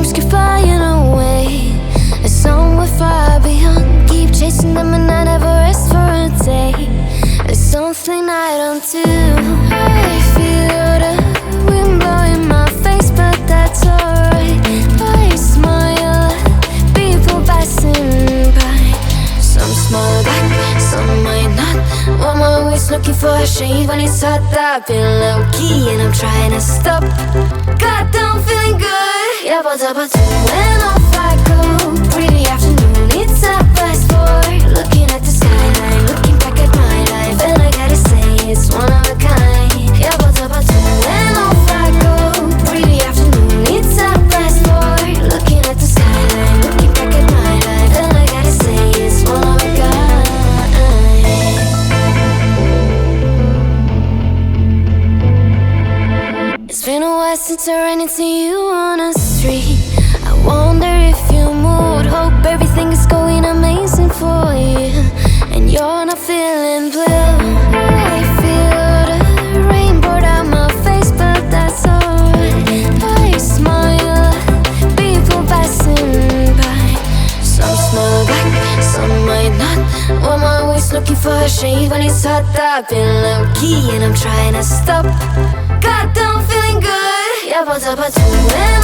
dreams keep flying away, and somewhere far beyond. Keep chasing them and I never rest for a day. There's something I don't do. I feel the wind blowing my face, but that's alright. I smile at people passing by. Some smile back, some might not. I'm always looking for a shade when it's hot. I've been low-key and I'm trying to stop. Goddamn, feeling good. Yeah, but when off I go. Pretty afternoon, it's a fast boy. Looking at the skyline, looking back at my life, and I gotta say it's one of a kind. Yeah, but when off I go. Pretty afternoon, it's a fast boy. Looking at the skyline, looking back at my life, and I gotta say it's one of a kind. It's been a while since I ran into you on the street. I wonder if you moved. Hope everything is going amazing for you, and you're not feeling blue. I feel the rain pour down my face, but that's alright. I smile at people passing by. Some smile back, some might not. I'm always looking for a shade when it's hot. I've been low-key and I'm trying to stop. Goddamn, feeling good. Yeah, but when